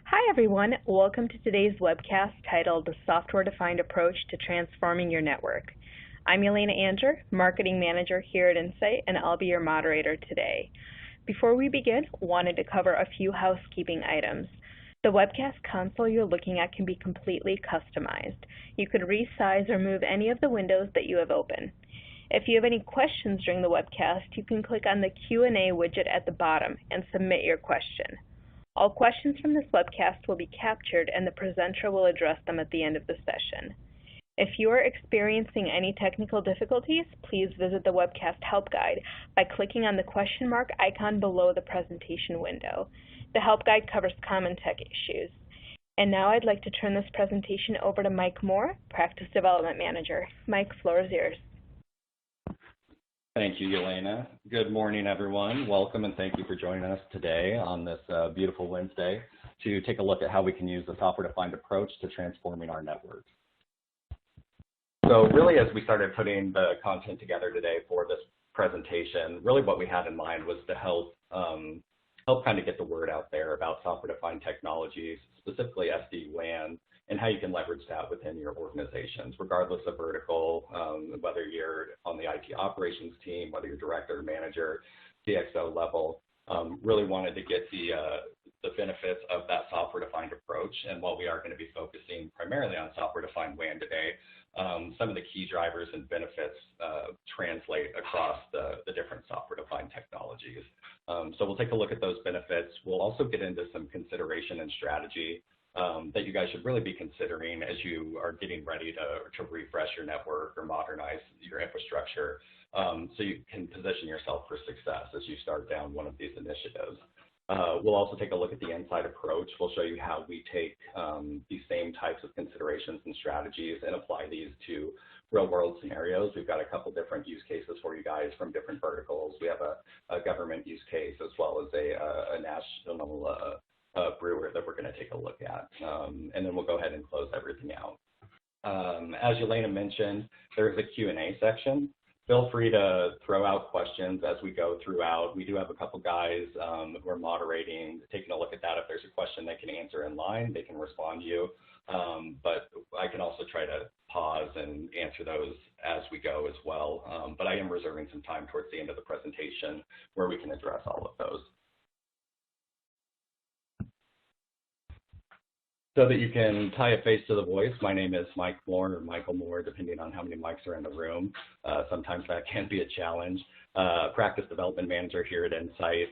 Hi everyone, welcome to today's webcast titled The Software-Defined Approach to Transforming Your Network. I'm Elena Anger, Marketing Manager here at Insight, and I'll be your moderator today. Before we begin, wanted to cover a few housekeeping items. The webcast console you're looking at can be completely customized. You could resize or move any of the windows that you have open. If you have any questions during the webcast, you can click on the Q&A widget at the bottom and submit your question. All questions from this webcast will be captured and the presenter will address them at the end of the session. If you are experiencing any technical difficulties, please visit the webcast help guide by clicking on the question mark icon below the presentation window. The help guide covers common tech issues. And now I'd like to turn this presentation over to Mike Moore, Practice Development Manager. Mike, floor is yours. Thank you, Yelena. Good morning, everyone. Welcome and thank you for joining us today on this beautiful Wednesday to take a look at how we can use the software-defined approach to transforming our networks. So really, as we started putting the content together today for this presentation, really what we had in mind was to help kind of get the word out there about software-defined technologies, specifically SD-WAN, and how you can leverage that within your organizations, regardless of vertical, whether you're on the IT operations team, whether you're director or manager, CXO level. Really wanted to get the benefits of that software-defined approach. And while we are going to be focusing primarily on software-defined WAN today, some of the key drivers and benefits translate across the different software-defined technologies. So we'll take a look at those benefits. We'll also get into some consideration and strategy that you guys should really be considering as you are getting ready to refresh your network or modernize your infrastructure, so you can position yourself for success as you start down one of these initiatives. We'll also take a look at the inside approach. We'll show you how we take these same types of considerations and strategies and apply these to real-world scenarios. We've got a couple different use cases for you guys from different verticals. We have a government use case as well as a national brewer that we're going to take a look at, and then we'll go ahead and close everything out. As Yelena mentioned, there's a Q&A section. Feel free to throw out questions as we go throughout. We do have a couple guys who are moderating, taking a look at that. If there's a question they can answer in line, they can respond to you, but I can also try to pause and answer those as we go as well, but I am reserving some time towards the end of the presentation where we can address all of those. So that you can tie a face to the voice, my name is Mike Moore or Michael Moore, depending on how many mics are in the room. Sometimes that can be a challenge. Practice Development Manager here at Insight,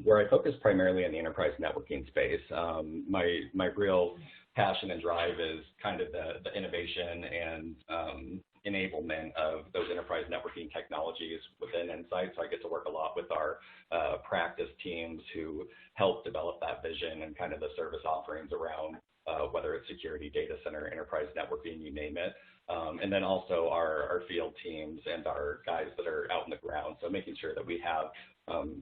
where I focus primarily on the enterprise networking space. My real passion and drive is kind of the innovation and enablement of those enterprise networking technologies within Insight. So I get to work a lot with our practice teams who help develop that vision and kind of the service offerings around whether it's security, data center, enterprise networking, you name it. And then also our field teams and our guys that are out on the ground. So making sure that we have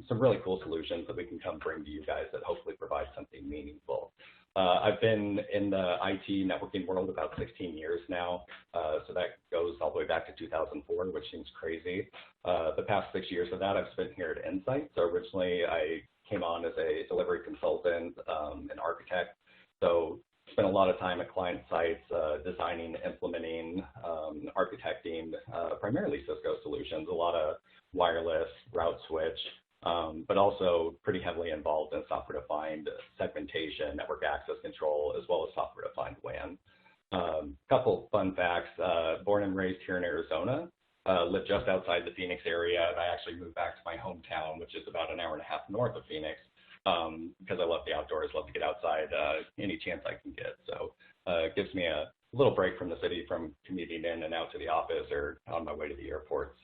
some really cool solutions that we can come bring to you guys that hopefully provide something meaningful. I've been in the IT networking world about 16 years now, so that goes all the way back to 2004, which seems crazy. The past 6 years of that I've spent here at Insight. So originally I came on as a delivery consultant, an architect, so spent a lot of time at client sites, designing, implementing, architecting, primarily Cisco solutions, a lot of wireless, route switch, but also pretty heavily involved in software-defined segmentation, network access control, as well as software-defined WAN. Couple fun facts, born and raised here in Arizona, live just outside the Phoenix area, and I actually moved back to my hometown, which is about an hour and a half north of Phoenix, because I love the outdoors, love to get outside any chance I can get. So it gives me a little break from the city from commuting in and out to the office or on my way to the airports.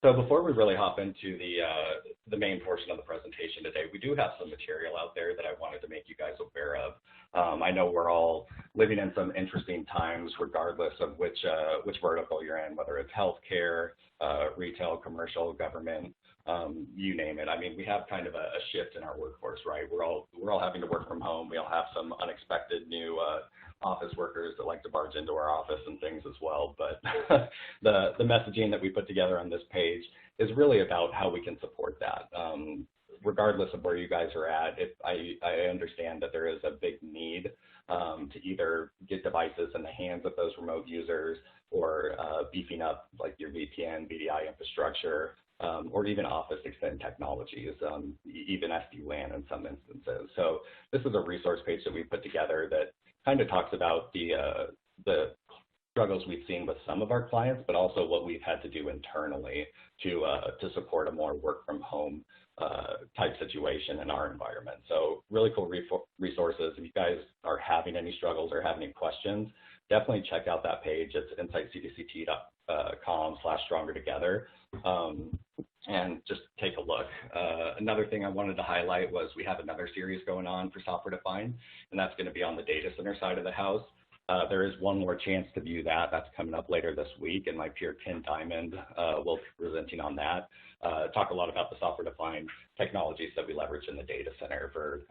So before we really hop into the main portion of the presentation today, we do have some material out there that I wanted to make you guys aware of. I know we're all living in some interesting times, regardless of which vertical you're in, whether it's healthcare, retail, commercial, government, you name it. I mean, we have kind of a shift in our workforce, right? We're all having to work from home. We all have some unexpected new office workers that like to barge into our office and things as well. But the messaging that we put together on this page is really about how we can support that. regardless of where you guys are at, I understand that there is a big need to either get devices in the hands of those remote users or beefing up like your VPN, VDI infrastructure, or even Office Extend technologies, even SD-WAN in some instances. So this is a resource page that we put together that kind of talks about the struggles we've seen with some of our clients, but also what we've had to do internally to support a more work from home type situation in our environment. So really cool resources. If you guys are having any struggles or have any questions, definitely check out that page. It's insightcdct.com/stronger-together. And just take a look. Another thing I wanted to highlight was we have another series going on for software defined, and that's going to be on the data center side of the house. There is one more chance to view that. That's coming up later this week, and my peer Ken Diamond will be presenting on that. Talk a lot about the software-defined technologies that we leverage in the data center for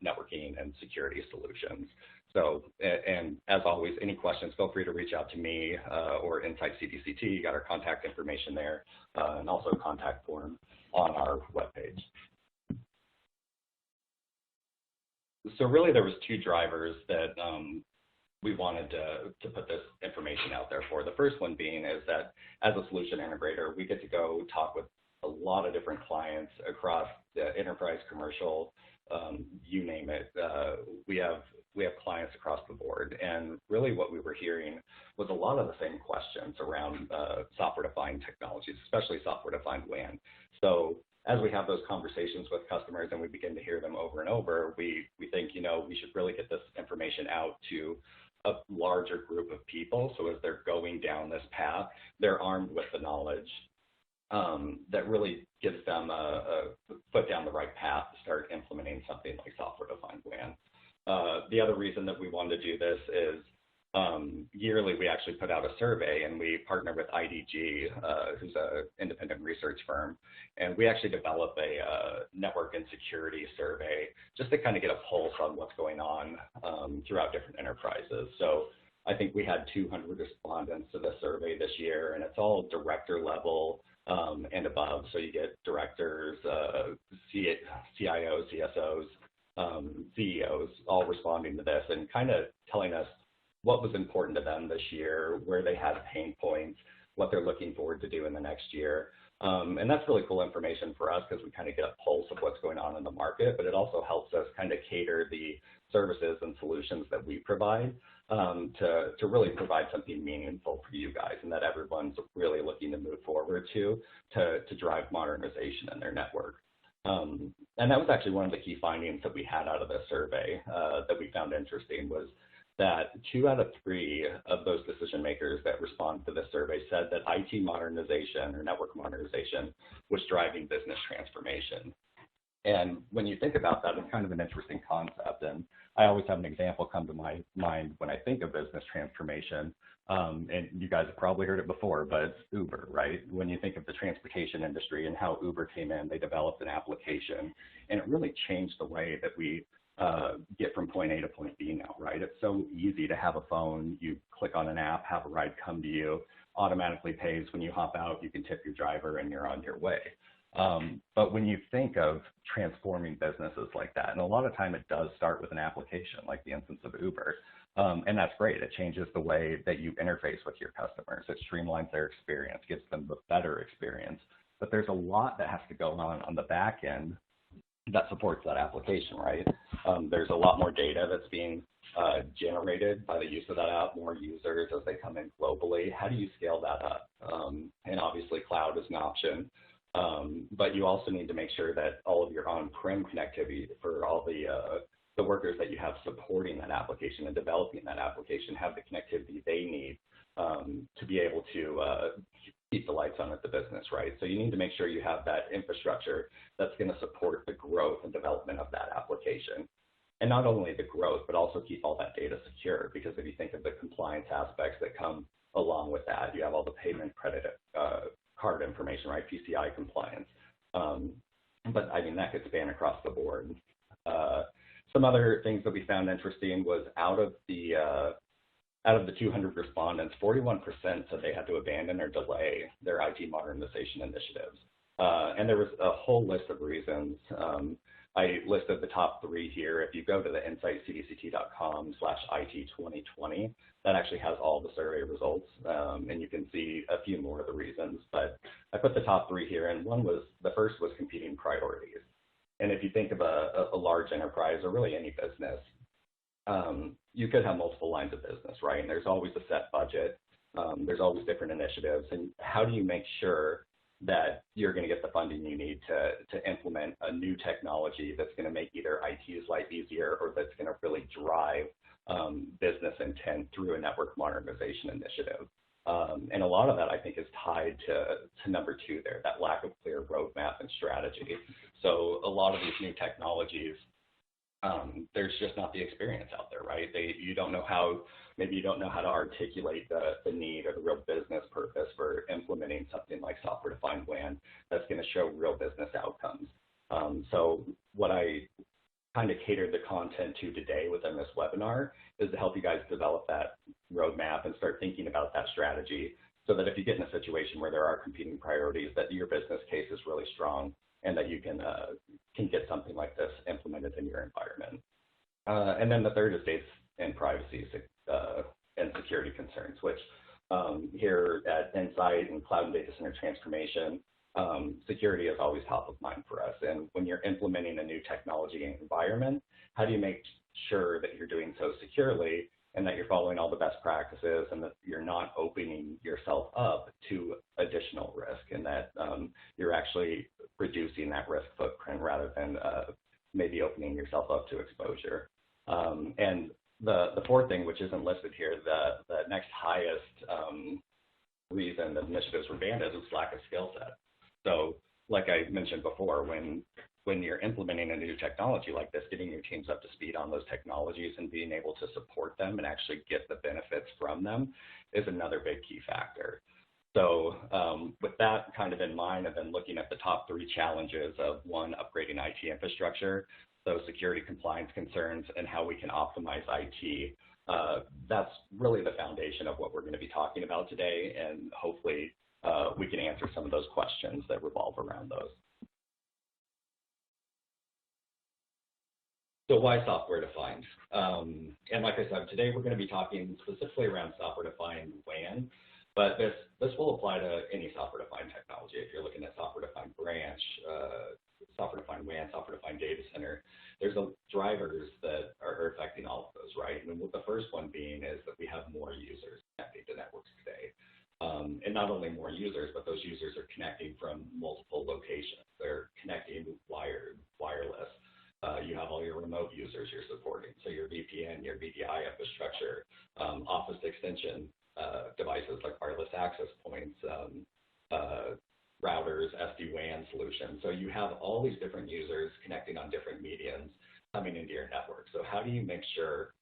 networking and security solutions. So, and as always, any questions, feel free to reach out to me or Insight CDCT. You got our contact information there, and also a contact form on our webpage. So really, there was two drivers that we wanted to put this information out there for. The first one being is that as a solution integrator, we get to go talk with a lot of different clients across the enterprise, commercial, you name it. We have clients across the board, and really what we were hearing was a lot of the same questions around software-defined technologies, especially software-defined WAN. So as we have those conversations with customers and we begin to hear them over and over, we think, you know, we should really get this information out to a larger group of people. So as they're going down this path, they're armed with the knowledge that really gives them a foot down the right path to start implementing something like software-defined WAN. The other reason that we wanted to do this is yearly we actually put out a survey, and we partner with IDG, who's an independent research firm, and we actually develop a network and security survey just to kind of get a pulse on what's going on throughout different enterprises. So I think we had 200 respondents to the survey this year, and it's all director level and above. So you get directors, CIOs, CSOs, CEOs, all responding to this and kind of telling us what was important to them this year, where they had pain points, what they're looking forward to do in the next year. And that's really cool information for us because we kind of get a pulse of what's going on in the market, but it also helps us kind of cater the services and solutions that we provide to really provide something meaningful for you guys, and that everyone's really looking to move forward to drive modernization in their network. And that was actually one of the key findings that we had out of this survey that we found interesting was that 2 out of 3 of those decision makers that responded to this survey said that IT modernization or network modernization was driving business transformation. And when you think about that, it's kind of an interesting concept. And I always have an example come to my mind when I think of business transformation. And you guys have probably heard it before, but it's Uber, right? When you think of the transportation industry and how Uber came in, they developed an application, and it really changed the way that we get from point A to point B now, right? It's so easy to have a phone. You click on an app, have a ride come to you, automatically pays when you hop out, you can tip your driver, and you're on your way. But when you think of transforming businesses like that, and a lot of time it does start with an application like the instance of Uber, and that's great. It changes the way that you interface with your customers. It streamlines their experience, gives them a better experience. But there's a lot that has to go on the back end that supports that application, right? There's a lot more data that's being generated by the use of that app, more users as they come in globally. How do you scale that up? And obviously cloud is an option. But you also need to make sure that all of your on-prem connectivity for all the workers that you have supporting that application and developing that application have the connectivity they need to be able to keep the lights on at the business, right? So you need to make sure you have that infrastructure that's going to support the growth and development of that application. And not only the growth, but also keep all that data secure, because if you think of the compliance aspects that come along with that, you have all the payment credit card information, right? PCI compliance. But I mean, that could span across the board. Some other things that we found interesting was out of the 200 respondents, 41% said they had to abandon or delay their IT modernization initiatives. And there was a whole list of reasons. I listed the top 3 here. If you go to the insightcdct.com/IT2020, that actually has all the survey results, and you can see a few more of the reasons. But I put the top 3 here, and the first was competing priorities. And if you think of a large enterprise or really any business, you could have multiple lines of business, right? And there's always a set budget. There's always different initiatives. And how do you make sure that you're going to get the funding you need to implement a new technology that's going to make either IT's life easier or that's going to really drive business intent through a network modernization initiative? And a lot of that, I think, is tied to number 2 there, that lack of clear roadmap and strategy. So a lot of these new technologies, there's just not the experience out there, right? You don't know how to articulate the need or the real business purpose for implementing something like software-defined WAN that's going to show real business outcomes. So what I kind of catered the content to today within this webinar is to help you guys develop that roadmap and start thinking about that strategy so that if you get in a situation where there are competing priorities, that your business case is really strong and that you can get something like this implemented in your environment. And then the third is data and privacy and security concerns, which here at Insight and Cloud and Data Center Transformation, security is always top of mind for us. And when you're implementing a new technology environment, how do you make sure that you're doing so securely and that you're following all the best practices and that you're not opening yourself up to additional risk and that you're actually reducing that risk footprint rather than maybe opening yourself up to exposure. And the fourth thing, which isn't listed here, the next highest reason that initiatives were banned is lack of skill set. So like I mentioned before, when you're implementing a new technology like this, getting your teams up to speed on those technologies and being able to support them and actually get the benefits from them is another big key factor. So with that kind of in mind, I've been looking at the top 3 challenges of 1, upgrading IT infrastructure, those security compliance concerns, and how we can optimize IT. That's really the foundation of what we're going to be talking about today, and hopefully we can answer some of those questions that revolve around those. So why software-defined? And like I said, today we're going to be talking specifically around software-defined WAN, but this will apply to any software-defined technology. If you're looking at software-defined branch, software-defined WAN, software-defined data center, there's drivers that are affecting all of those, right? And the first one being is that we have more users connecting to networks today. And not only more users, but those users are connecting from multiple locations. They're connecting wireless. You have all your remote users you're supporting. So your VPN, your VDI infrastructure, Office extension devices like wireless access points, routers, SD-WAN solutions. So you have all these different users connecting on different mediums coming into your network. So how do you make sure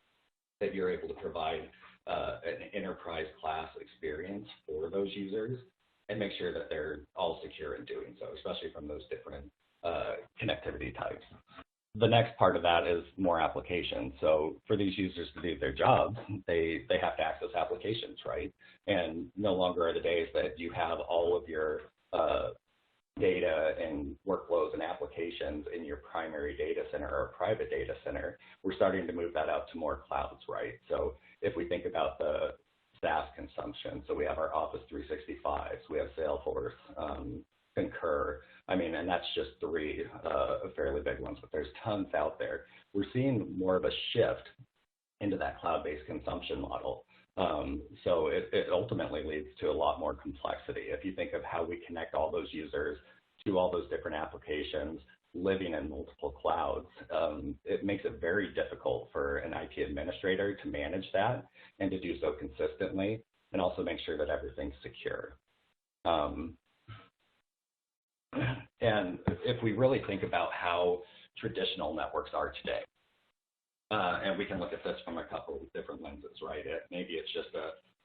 that you're able to provide an enterprise class experience for those users and make sure that they're all secure in doing so, especially from those different connectivity types? The next part of that is more applications. So for these users to do their jobs, they have to access applications, right? And no longer are the days that you have all of your data and workflows and applications in your primary data center or private data center. We're starting to move that out to more clouds, right? So if we think about the SaaS consumption, so we have our Office 365s, we have Salesforce, Concur, and that's just 3 fairly big ones, but there's tons out there. We're seeing more of a shift into that cloud-based consumption model. So it ultimately leads to a lot more complexity. If you think of how we connect all those users to all those different applications, living in multiple clouds, it makes it very difficult for an IT administrator to manage that and to do so consistently and also make sure that everything's secure. And if we really think about how traditional networks are today, and we can look at this from a couple of different lenses, right? Maybe it's just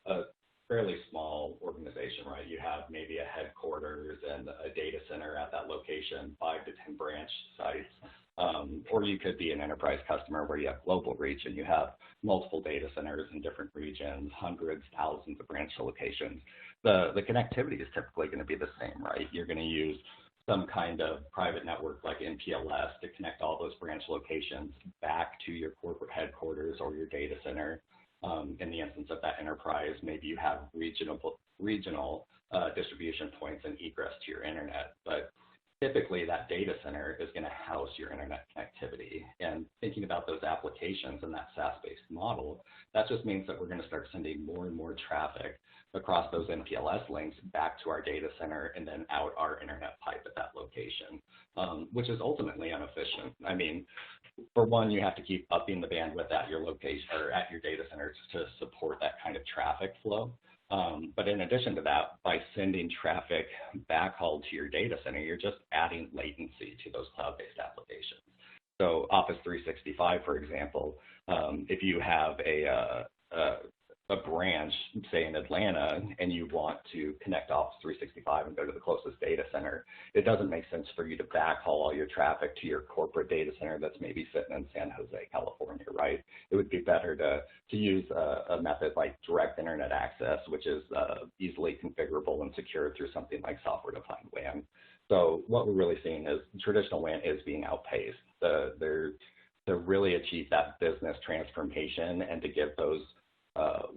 a fairly small organization, right? You have maybe a headquarters and a data center at that location, 5 to 10 branch sites. Or you could be an enterprise customer where you have global reach and you have multiple data centers in different regions, hundreds, thousands of branch locations. The connectivity is typically going to be the same, right? You're going to use some kind of private network like MPLS to connect all those branch locations back to your corporate headquarters or your data center. In the instance of that enterprise, maybe you have regional distribution points and egress to your internet, but typically that data center is going to house your internet connectivity. And thinking about those applications and that SaaS-based model, that just means that we're going to start sending more and more traffic across those MPLS links back to our data center and then out our internet pipe at that location, which is ultimately inefficient. I mean, for one, you have to keep upping the bandwidth at your location or at your data centers to support that kind of traffic flow. But in addition to that, by sending traffic backhaul to your data center, you're just adding latency to those cloud-based applications. So Office 365, for example, if you have a branch, say in Atlanta, and you want to connect Office 365 and go to the closest data center, it doesn't make sense for you to backhaul all your traffic to your corporate data center that's maybe sitting in San Jose, California, right? It would be better to use a method like direct internet access, which is easily configurable and secured through something like software-defined WAN. So what we're really seeing is traditional WAN is being outpaced. To really achieve that business transformation and to give those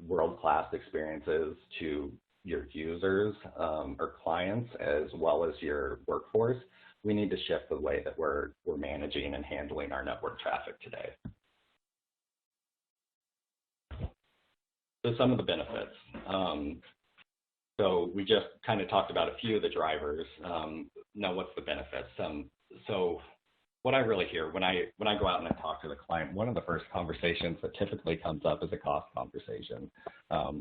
world-class experiences to your users or clients as well as your workforce, we need to shift the way that we're managing and handling our network traffic today. So some of the benefits. So we just kind of talked about a few of the drivers. Now, what's the benefits? So what I really hear when I go out and I talk to the client, one of the first conversations that typically comes up is a cost conversation.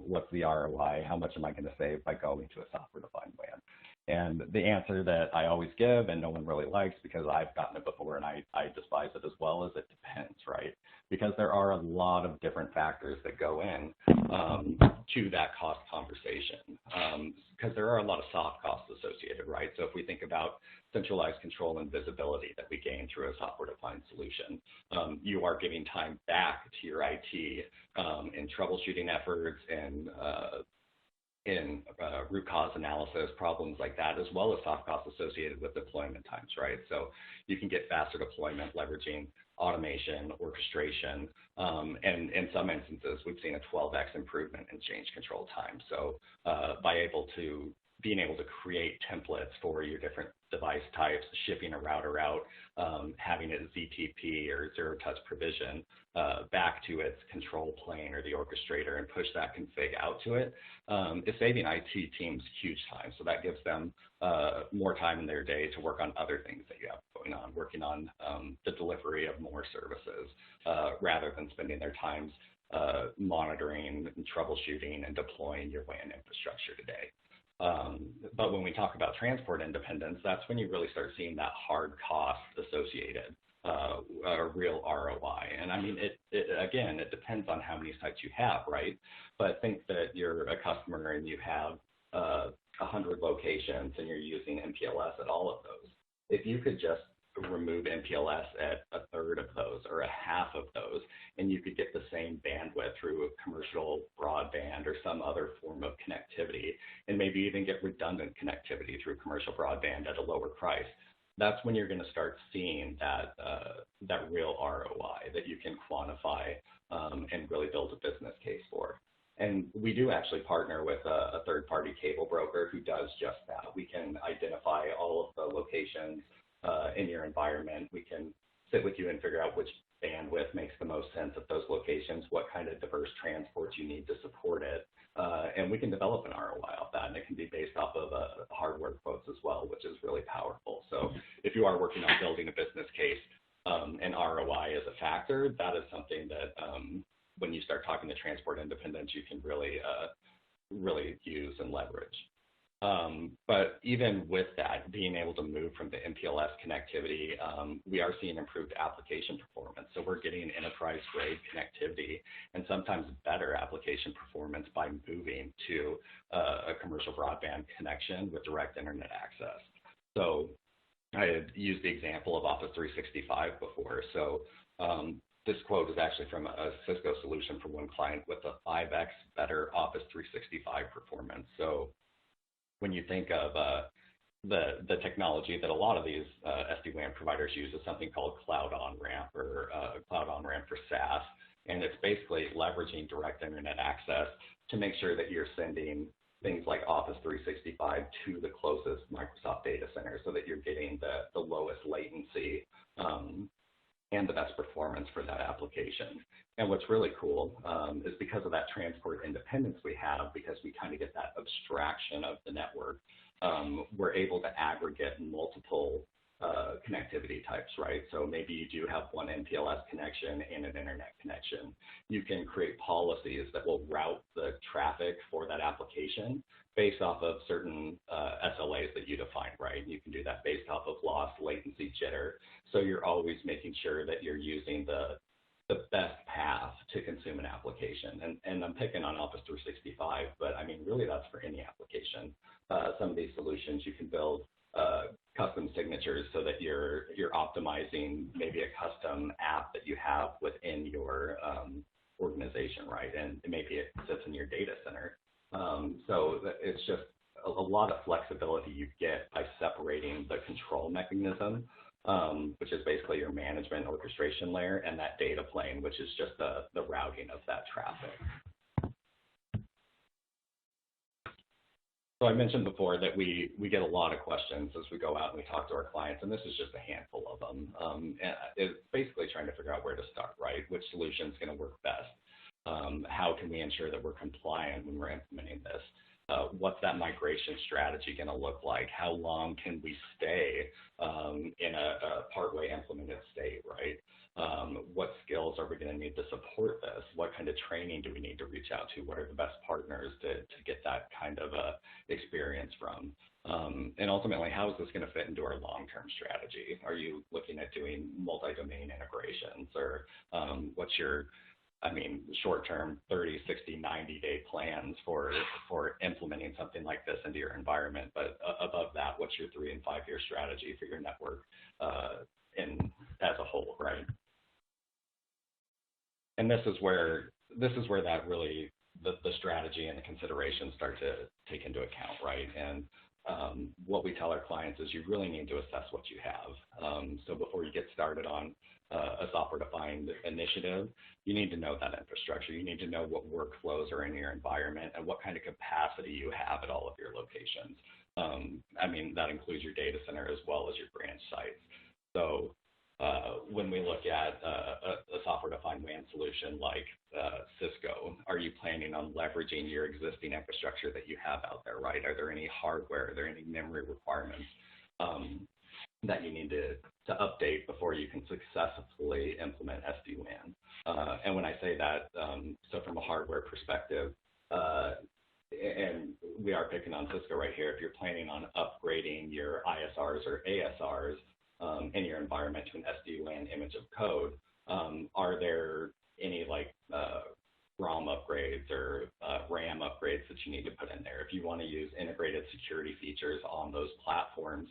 What's the ROI? How much am I going to save by going to a software-defined WAN? And the answer that I always give, and no one really likes because I've gotten it before and I despise it as well, is it depends, right? Because there are a lot of different factors that go in to that cost conversation, because there are a lot of soft costs associated, right? So if we think about centralized control and visibility that we gain through a software-defined solution, you are giving time back to your IT in troubleshooting efforts and in root cause analysis, problems like that, as well as soft costs associated with deployment times, right? So you can get faster deployment leveraging automation, orchestration, and in some instances, we've seen a 12x improvement in change control time. So being able to create templates for your different device types, shipping a router out, having it ZTP or zero touch provision back to its control plane or the orchestrator and push that config out to it, is saving IT teams huge time. So that gives them more time in their day to work on other things that you have going on, working on the delivery of more services rather than spending their times monitoring and troubleshooting and deploying your WAN infrastructure today. But when we talk about transport independence, that's when you really start seeing that hard cost associated, a real ROI. And I mean, again, it depends on how many sites you have, right? But think that you're a customer and you have 100 locations and you're using MPLS at all of those. If you could just remove MPLS at a third of those or a half of those, and you could get the same bandwidth through a commercial broadband or some other form of connectivity, and maybe even get redundant connectivity through commercial broadband at a lower price, that's when you're going to start seeing that real ROI that you can quantify and really build a business case for. And we do actually partner with a third-party cable broker who does just that. We can identify all of the locations in your environment. We can sit with you and figure out which bandwidth makes the most sense at those locations, what kind of diverse transports you need to support it, and we can develop an ROI off that, and it can be based off of hardware quotes as well, which is really powerful. So if you are working on building a business case and ROI is a factor, that is something that when you start talking to transport independence, you can really use and leverage. But even with that, being able to move from the MPLS connectivity, we are seeing improved application performance. So we're getting enterprise-grade connectivity and sometimes better application performance by moving to a commercial broadband connection with direct internet access. So I had used the example of Office 365 before. So this quote is actually from a Cisco solution for one client with a 5x better Office 365 performance. So when you think of the technology that a lot of these SD-WAN providers use is something called cloud on-ramp or cloud on-ramp for SaaS. And it's basically leveraging direct internet access to make sure that you're sending things like Office 365 to the closest Microsoft data center so that you're getting the lowest latency and the best performance for that application. And what's really cool is because of that transport independence we have, because we kind of get that abstraction of the network, we're able to aggregate multiple connectivity types, right? So maybe you do have one MPLS connection and an internet connection. You can create policies that will route the traffic for that application based off of certain SLAs that you define, right? You can do that based off of loss, latency, jitter. So you're always making sure that you're using the best path to consume an application. And I'm picking on Office 365, but I mean, really that's for any application. Some of these solutions you can build custom signatures so that you're optimizing maybe a custom app that you have within your organization, right? And maybe it sits in your data center. So it's just a lot of flexibility you get by separating the control mechanism, which is basically your management orchestration layer, and that data plane, which is just the routing of that traffic. So I mentioned before that we get a lot of questions as we go out and we talk to our clients, and this is just a handful of them. And it's basically trying to figure out where to start, right? Which solution is going to work best? How can we ensure that we're compliant when we're implementing this? What's that migration strategy going to look like? How long can we stay in a partway implemented state, right? What skills are we going to need to support this? What kind of training do we need to reach out to? What are the best partners to get that kind of experience from? And ultimately, how is this going to fit into our long-term strategy? Are you looking at doing multi-domain integrations, or what's your short-term 30, 60, 90-day plans for implementing something like this into your environment? But above that, what's your 3- and 5-year strategy for your network as a whole, right? And this is where that really the strategy and the considerations start to take into account, right? And what we tell our clients is you really need to assess what you have. So before you get started on a software-defined initiative, you need to know that infrastructure. You need to know what workflows are in your environment and what kind of capacity you have at all of your locations. That includes your data center as well as your branch sites. So when we look at a software-defined WAN solution like Cisco, are you planning on leveraging your existing infrastructure that you have out there, right? Are there any hardware, are there any memory requirements that you need to update before you can successfully implement SD-WAN? And when I say that, so from a hardware perspective, and we are picking on Cisco right here, if you're planning on upgrading your ISRs or ASRs in your environment to an SD-WAN image of code, are there any ROM upgrades or RAM upgrades that you need to put in there? If you want to use integrated security features on those platforms,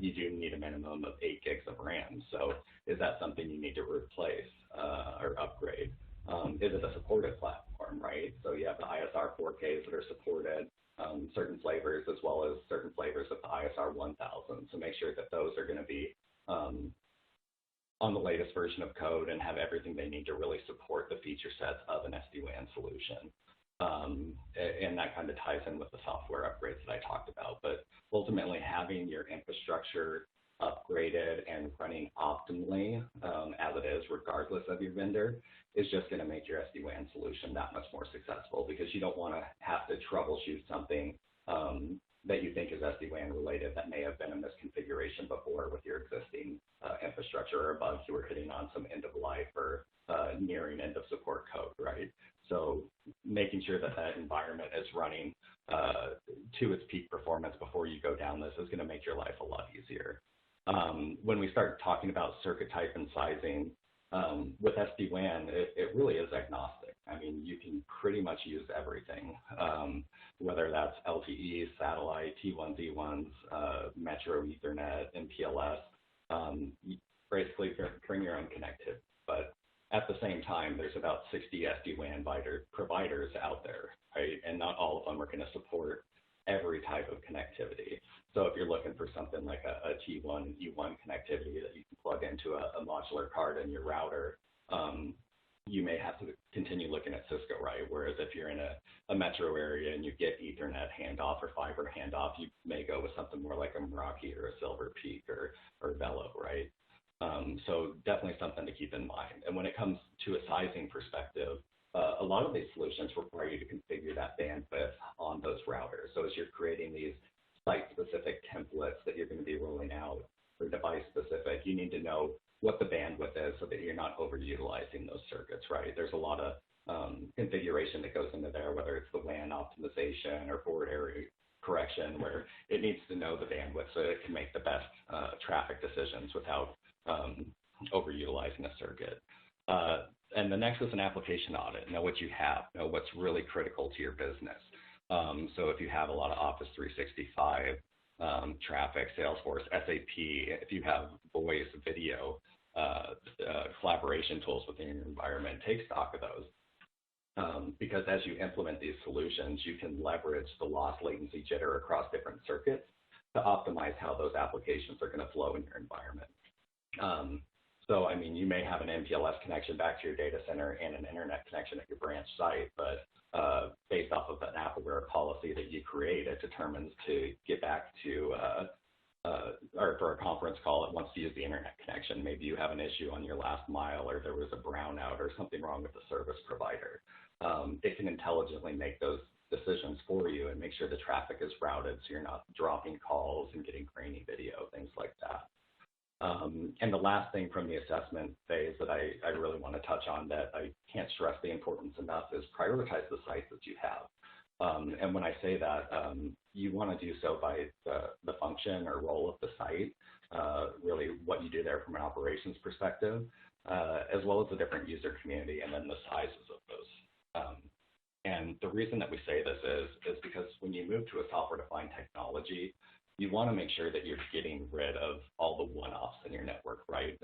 you do need a minimum of 8 gigs of RAM. So is that something you need to replace or upgrade? Is it a supported platform, right? So you have the ISR 4Ks that are supported, certain flavors, as well as certain flavors of the ISR 1000. So make sure that those are going to be on the latest version of code and have everything they need to really support the feature sets of an SD-WAN solution. And that kind of ties in with the software upgrades that I talked about. But ultimately, having your infrastructure upgraded and running optimally as it is, regardless of your vendor, is just going to make your SD-WAN solution that much more successful, because you don't want to have to troubleshoot something that you think is SD-WAN related that may have been a misconfiguration before with your existing infrastructure, or a bug you were hitting on some end of life or nearing end of support code, right? So making sure that that environment is running to its peak performance before you go down this is going to make your life a lot easier. When we start talking about circuit type and sizing, with SD-WAN, it really is agnostic. I mean, you can pretty much use everything, whether that's LTE, satellite, T1, Z1s, Metro, Ethernet, MPLS. Basically, bring your own connectivity. But at the same time, there's about 60 SD-WAN providers out there, right? And not all of them are going to support every type of connectivity. So if you're looking for something like a T1, E1 connectivity that you can plug into a modular card in your router, you may have to continue looking at Cisco, right? Whereas if you're in a metro area and you get Ethernet handoff or fiber handoff, you may go with something more like a Meraki or a Silver Peak or Velo, right? So definitely something to keep in mind. And when it comes to a sizing perspective, a lot of these solutions require you to configure that bandwidth on those routers. So as you're creating these site-specific templates that you're going to be rolling out or device-specific, you need to know what the bandwidth is so that you're not overutilizing those circuits, right? There's a lot of configuration that goes into there, whether it's the WAN optimization or forward area correction, where it needs to know the bandwidth so it can make the best traffic decisions without overutilizing a circuit. And the next is an application audit. Know what you have, know what's really critical to your business. So if you have a lot of Office 365 traffic, Salesforce, SAP, if you have voice, video, collaboration tools within your environment, take stock of those. Because as you implement these solutions, you can leverage the loss, latency, jitter across different circuits to optimize how those applications are going to flow in your environment. So, I mean, you may have an MPLS connection back to your data center and an internet connection at your branch site, but based off of an app-aware policy that you create, it determines to get back to, or for a conference call, it wants to use the internet connection. Maybe you have an issue on your last mile, or there was a brownout or something wrong with the service provider. It can intelligently make those decisions for you and make sure the traffic is routed so you're not dropping calls and getting grainy video, things like that. And the last thing from the assessment phase that I really want to touch on that I can't stress the importance enough is prioritize the sites that you have. And when I say that, you want to do so by the function or role of the site, really what you do there from an operations perspective, as well as the different user community and then the sizes of those. And the reason that we say this is because when you move to a software-defined technology, you want to make sure that you're getting rid of all the one-offs in your network, right?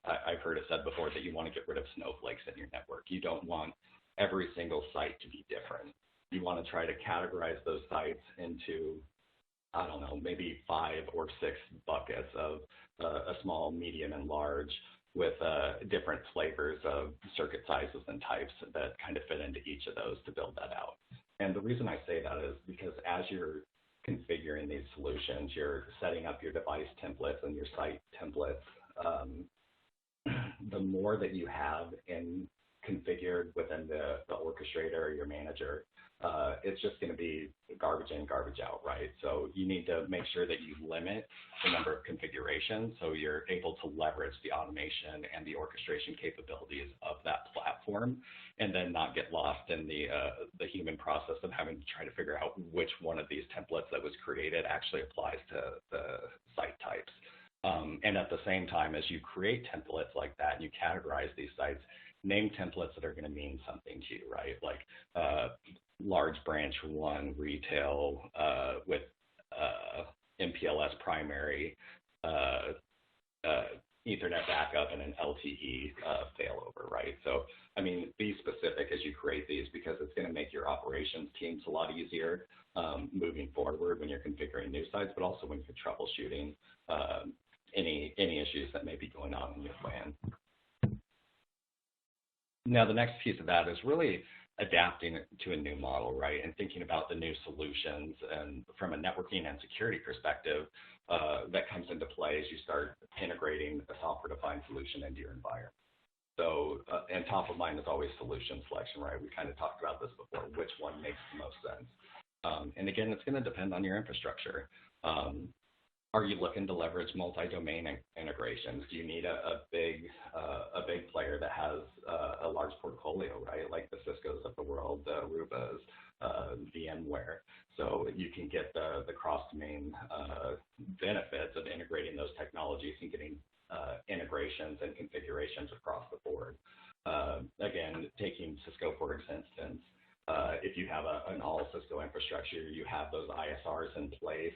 I've heard it said before that you want to get rid of snowflakes in your network. You don't want every single site to be different. You want to try to categorize those sites into, I don't know, maybe 5 or 6 buckets of a small, medium, and large with different flavors of circuit sizes and types that kind of fit into each of those to build that out. And the reason I say that is because as you're configuring these solutions, you're setting up your device templates and your site templates. The more that you have configured within the orchestrator or your manager, it's just going to be garbage in, garbage out, right? So you need to make sure that you limit the number of configurations so you're able to leverage the automation and the orchestration capabilities of that platform, and then not get lost in the human process of having to try to figure out which one of these templates that was created actually applies to the site types. And at the same time, as you create templates like that and you categorize these sites, name templates that are going to mean something to you, right? Like large branch 1 retail with MPLS primary, Ethernet backup, and an LTE failover, right? So, I mean, be specific as you create these because it's going to make your operations teams a lot easier moving forward when you're configuring new sites, but also when you're troubleshooting any issues that may be going on in your plan. Now, the next piece of that is really adapting to a new model, right? And thinking about the new solutions and from a networking and security perspective that comes into play as you start integrating a software-defined solution into your environment. So, and top of mind is always solution selection, right? We kind of talked about this before, which one makes the most sense. And again, it's going to depend on your infrastructure. Are you looking to leverage multi-domain integrations? Do you need a big player that has a large portfolio, right? Like the Ciscos of the world, the Arubas, VMware. So you can get the cross-domain benefits of integrating those technologies and getting integrations and configurations across the board. Again, taking Cisco for instance, if you have an all Cisco infrastructure, you have those ISRs in place.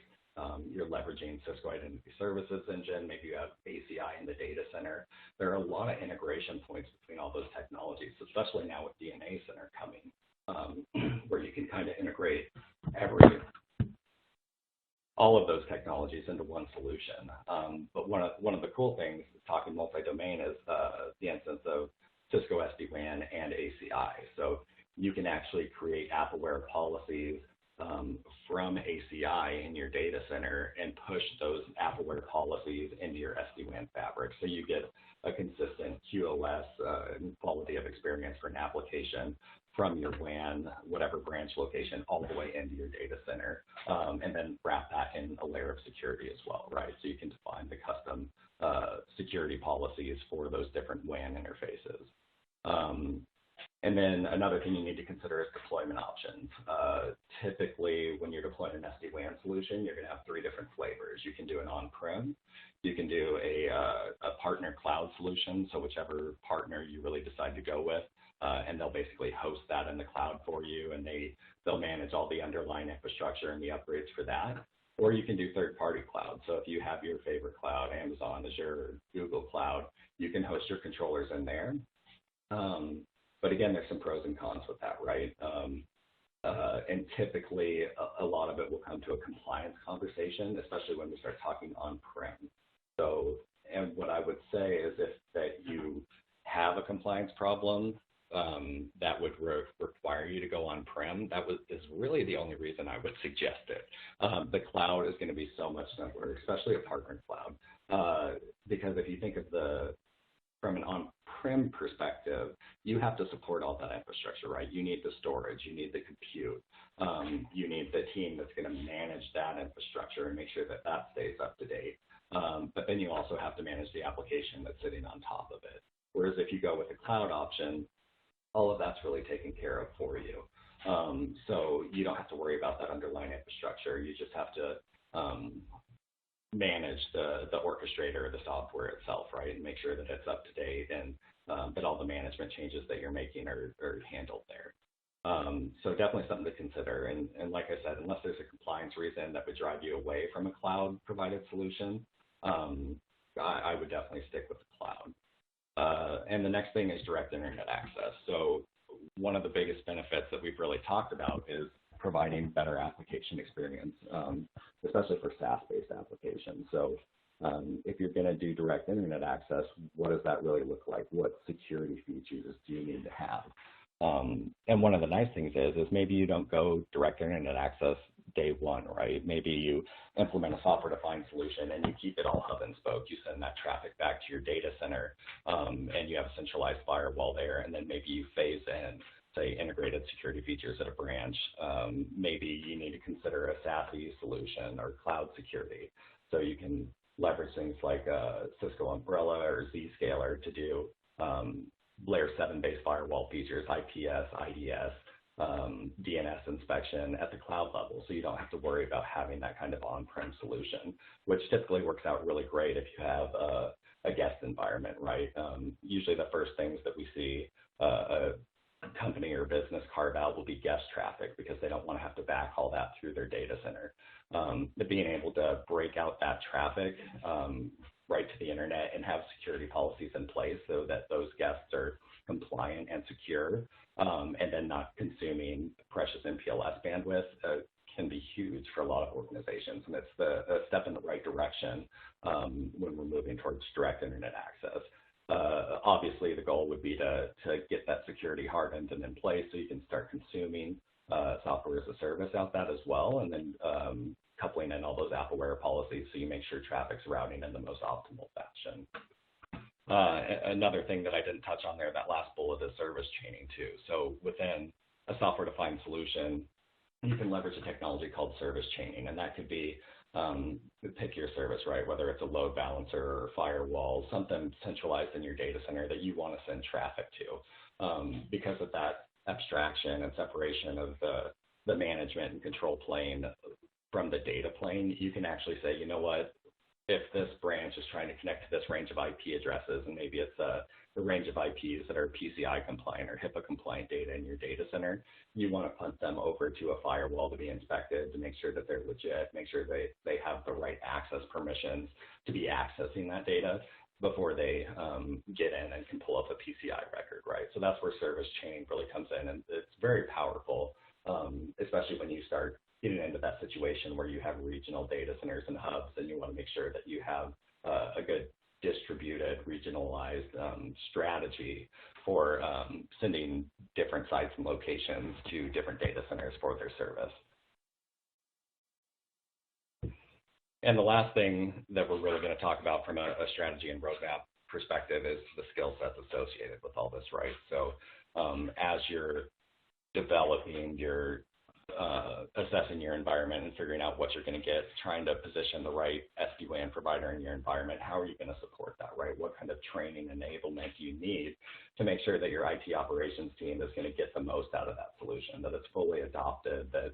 You're leveraging Cisco Identity Services Engine, maybe you have ACI in the data center. There are a lot of integration points between all those technologies, especially now with DNA Center coming, where you can kind of integrate all of those technologies into one solution. But one of the cool things, talking multi-domain, is the instance of Cisco SD-WAN and ACI. So you can actually create app-aware policies from ACI in your data center and push those app-aware policies into your SD-WAN fabric. So you get a consistent QoS and quality of experience for an application from your WAN, whatever branch location, all the way into your data center, and then wrap that in a layer of security as well, right? So you can define the custom security policies for those different WAN interfaces. And then another thing you need to consider is deployment options. Typically, when you're deploying an SD-WAN solution, you're going to have three different flavors. You can do an on-prem, you can do a partner cloud solution, so whichever partner you really decide to go with, and they'll basically host that in the cloud for you, and they'll manage all the underlying infrastructure and the upgrades for that. Or you can do third-party cloud. So if you have your favorite cloud, Amazon, Azure, Google Cloud, you can host your controllers in there. But again, there's some pros and cons with that, right? And typically, a lot of it will come to a compliance conversation, especially when we start talking on-prem. So, and what I would say is if that you have a compliance problem that would require you to go on-prem, is really the only reason I would suggest it. The cloud is going to be so much simpler, especially a partner cloud, because if you think of from an on-prem perspective, you have to support all that infrastructure, right? You need the storage, you need the compute, you need the team that's going to manage that infrastructure and make sure that that stays up to date. But then you also have to manage the application that's sitting on top of it. Whereas if you go with a cloud option, all of that's really taken care of for you. So you don't have to worry about that underlying infrastructure. You just have to manage the orchestrator or the software itself, right, and make sure that it's up to date and that all the management changes that you're making are handled there. So definitely something to consider. And like I said, unless there's a compliance reason that would drive you away from a cloud-provided solution, I would definitely stick with the cloud. And the next thing is direct internet access. So one of the biggest benefits that we've really talked about is providing better application experience, especially for SaaS-based applications. So if you're going to do direct internet access, what does that really look like? What security features do you need to have? And one of the nice things is maybe you don't go direct internet access day one, right? Maybe you implement a software-defined solution and you keep it all hub and spoke. You send that traffic back to your data center, and you have a centralized firewall there, and then maybe you phase in, say, integrated security features at a branch. Maybe you need to consider a SASE solution or cloud security. So you can leverage things like Cisco Umbrella or Zscaler to do layer 7-based firewall features, IPS, IDS, DNS inspection at the cloud level, so you don't have to worry about having that kind of on-prem solution, which typically works out really great if you have a guest environment, right? Usually the first things that we see a company or business carve out will be guest traffic because they don't want to have to backhaul that through their data center. But being able to break out that traffic right to the internet and have security policies in place so that those guests are compliant and secure, and then not consuming precious MPLS bandwidth can be huge for a lot of organizations. And it's a step in the right direction when we're moving towards direct internet access. Obviously, the goal would be to get that security hardened and in place so you can start consuming software as a service out that as well, and then coupling in all those app-aware policies so you make sure traffic's routing in the most optimal fashion. Another thing that I didn't touch on there, that last bullet, is service chaining too. So within a software-defined solution, you can leverage a technology called service chaining, and that could be pick your service, right? Whether it's a load balancer or firewall, something centralized in your data center that you want to send traffic to. Because of that abstraction and separation of the management and control plane from the data plane, you can actually say, you know what, if this branch is trying to connect to this range of IP addresses, and maybe it's the range of IPs that are PCI compliant or HIPAA compliant data in your data center, you want to punt them over to a firewall to be inspected to make sure that they're legit, make sure they have the right access permissions to be accessing that data before they get in and can pull up a PCI record, right? So that's where service chaining really comes in, and it's very powerful, especially when you start getting into that situation where you have regional data centers and hubs, and you want to make sure that you have a good distributed, regionalized strategy for sending different sites and locations to different data centers for their service. And the last thing that we're really going to talk about from a strategy and roadmap perspective is the skill sets associated with all this, right? So as you're developing your assessing your environment and figuring out what you're going to get, trying to position the right SD-WAN provider in your environment, how are you going to support that, right? What kind of training enablement do you need to make sure that your IT operations team is going to get the most out of that solution, that it's fully adopted, that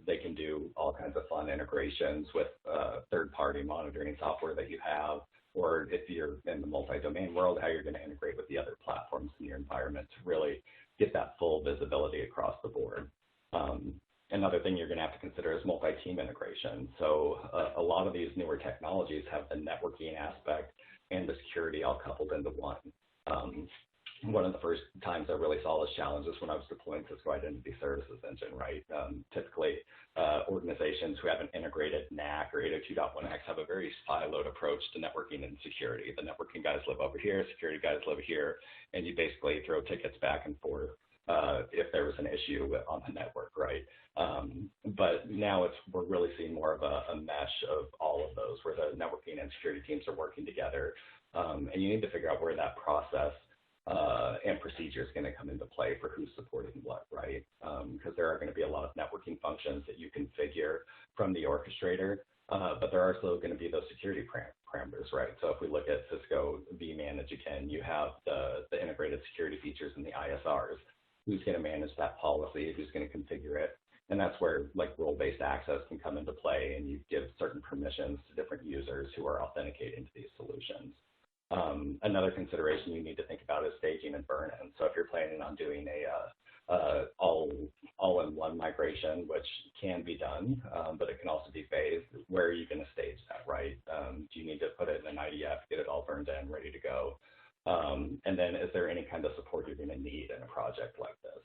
they can do all kinds of fun integrations with third-party monitoring software that you have, or if you're in the multi-domain world, how you're going to integrate with the other platforms in your environment to really get that full visibility across the board. Another thing you're going to have to consider is multi-team integration. So a lot of these newer technologies have the networking aspect and the security all coupled into one. One of the first times I really saw this challenge is when I was deploying Cisco Identity Services Engine, right? Typically, organizations who have an integrated NAC or 802.1x have a very siloed approach to networking and security. The networking guys live over here, security guys live here, and you basically throw tickets back and forth if there was an issue on the network, right? But now we're really seeing more of a mesh of all of those, where the networking and security teams are working together, and you need to figure out where that process and procedure is going to come into play for who's supporting what, right? Because there are going to be a lot of networking functions that you configure from the orchestrator, but there are also going to be those security parameters, right? So if we look at Cisco vManage again, you have the integrated security features in the ISRs. Who's going to manage that policy? Who's going to configure it? And that's where like role-based access can come into play, and you give certain permissions to different users who are authenticating to these solutions. Another consideration you need to think about is staging and burn-in. So if you're planning on doing a all-in-one migration, which can be done, but it can also be phased, where are you going to stage that, right? Do you need to put it in an IDF, get it all burned in, ready to go? And then is there any kind of support you're going to need in a project like this?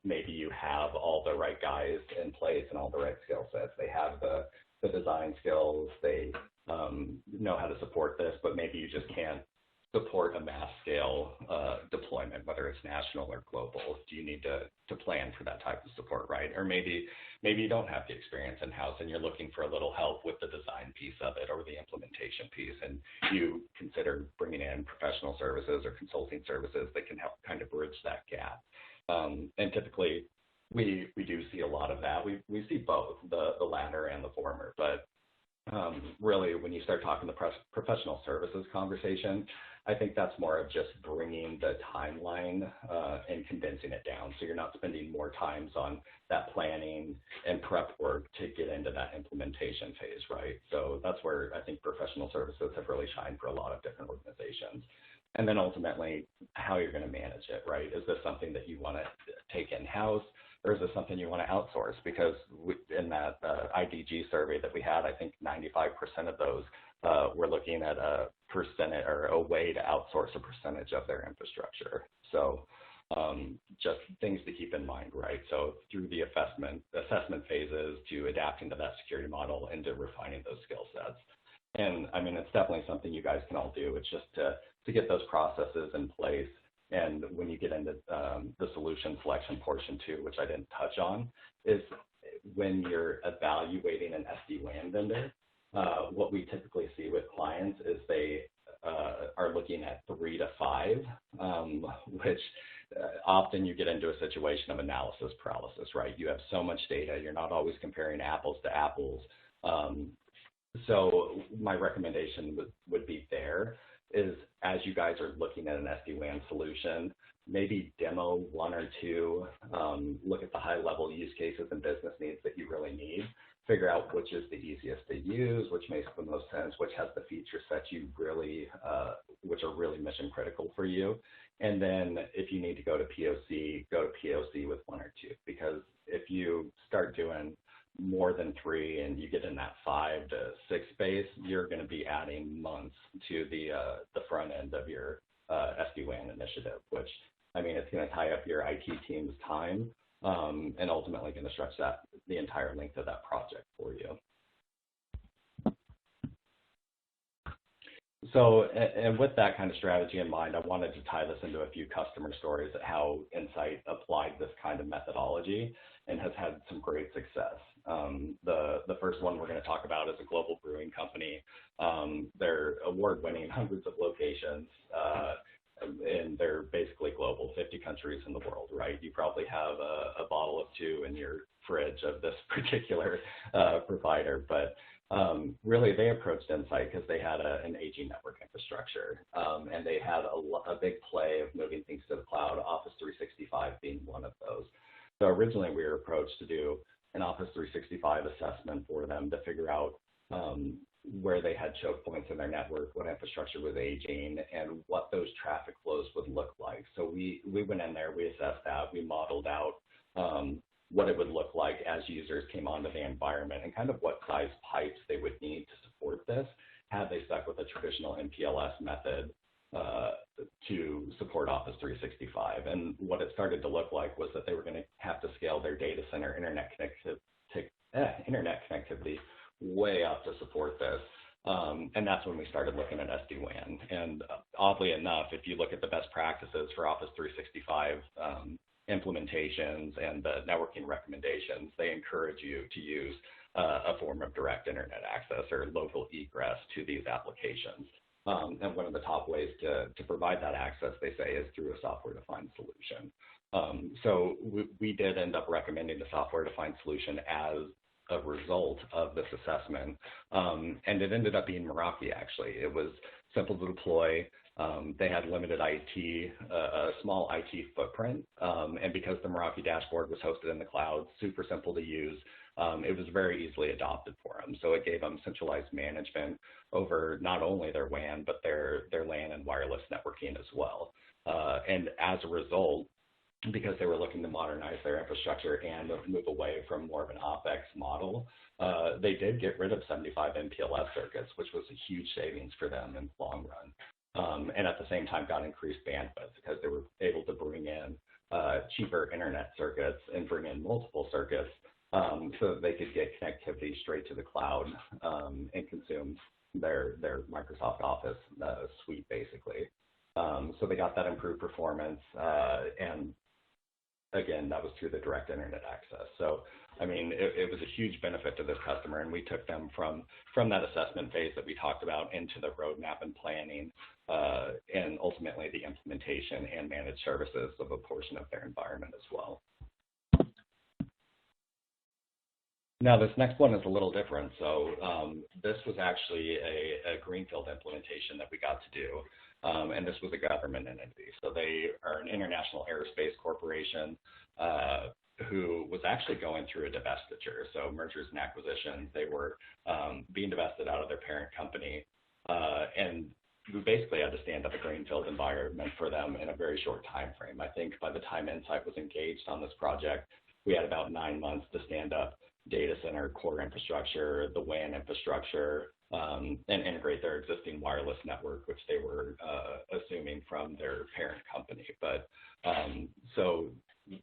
Maybe you have all the right guys in place and all the right skill sets. They have the design skills, they know how to support this, but maybe you just can't support a mass scale deployment, whether it's national or global. Do you need to plan for that type of support, right? Or maybe you don't have the experience in-house and you're looking for a little help with the design piece of it or the implementation piece, and you consider bringing in professional services or consulting services that can help kind of bridge that gap. And typically, we do see a lot of that. We see both, the latter and the former, but really, when you start talking the professional services conversation, I think that's more of just bringing the timeline and condensing it down. So you're not spending more times on that planning and prep work to get into that implementation phase, right? So that's where I think professional services have really shined for a lot of different organizations. And then ultimately, how you're going to manage it, right? Is this something that you want to take in-house? Or is this something you want to outsource? Because in that IDG survey that we had, I think 95% of those were looking at a percentage or a way to outsource a percentage of their infrastructure. So just things to keep in mind, right? So through the assessment phases to adapting to that security model and to refining those skill sets. And I mean, it's definitely something you guys can all do. It's just to get those processes in place. And when you get into the solution selection portion too, which I didn't touch on, is when you're evaluating an SD-WAN vendor, what we typically see with clients is they are looking at 3 to 5, which often you get into a situation of analysis paralysis, right? You have so much data, you're not always comparing apples to apples. So my recommendation would be there is, as you guys are looking at an SD-WAN solution, maybe demo 1 or 2, look at the high-level use cases and business needs that you really need, figure out which is the easiest to use, which makes the most sense, which has the feature sets you really, which are really mission critical for you. And then if you need to go to POC with 1 or 2, because if you start doing more than 3 and you get in that 5 to 6 space, you're going to be adding months to the front end of your SD-WAN initiative, which, I mean, it's going to tie up your IT team's time, and ultimately going to stretch that the entire length of that project for you. So, and with that kind of strategy in mind, I wanted to tie this into a few customer stories at how Insight applied this kind of methodology and has had some great success. The first one we're going to talk about is a global brewing company. They're award-winning, hundreds of locations, and they're basically global, 50 countries in the world, right? You probably have a bottle of two in your fridge of this particular provider, but really they approached Insight because they had an aging network infrastructure, and they had a big play of moving things to the cloud, Office 365 being one of those. So originally we were approached to do an Office 365 assessment for them to figure out where they had choke points in their network, what infrastructure was aging, and what those traffic flows would look like. So we went in there, we assessed that, we modeled out what it would look like as users came onto the environment and kind of what size pipes they would need to support this had they stuck with a traditional MPLS method to support Office 365. And what it started to look like was that they were going to have to scale their data center internet connectivity way up to support this. And that's when we started looking at SD-WAN. And oddly enough, if you look at the best practices for Office 365 implementations and the networking recommendations, they encourage you to use a form of direct internet access or local egress to these applications. And one of the top ways to provide that access, they say, is through a software-defined solution. So we did end up recommending the software-defined solution as a result of this assessment. And it ended up being Meraki, actually. It was simple to deploy. They had limited IT, a small IT footprint. And because the Meraki dashboard was hosted in the cloud, super simple to use, it was very easily adopted for them. So it gave them centralized management over not only their WAN, but their LAN and wireless networking as well. And as a result, because they were looking to modernize their infrastructure and move away from more of an OpEx model, they did get rid of 75 MPLS circuits, which was a huge savings for them in the long run. And at the same time got increased bandwidth because they were able to bring in cheaper internet circuits and bring in multiple circuits so that they could get connectivity straight to the cloud and consume their Microsoft Office suite, basically. So they got that improved performance, and again, that was through the direct internet access. So, I mean, it was a huge benefit to this customer, and we took them from that assessment phase that we talked about into the roadmap and planning, and ultimately the implementation and managed services of a portion of their environment as well. Now, this next one is a little different. So this was actually a greenfield implementation that we got to do, and this was a government entity. So they are an international aerospace corporation who was actually going through a divestiture, so mergers and acquisitions. They were being divested out of their parent company, and we basically had to stand up a greenfield environment for them in a very short time frame. I think by the time Insight was engaged on this project, we had about 9 months to stand up data center core infrastructure, the WAN infrastructure, and integrate their existing wireless network, which they were assuming from their parent company. But so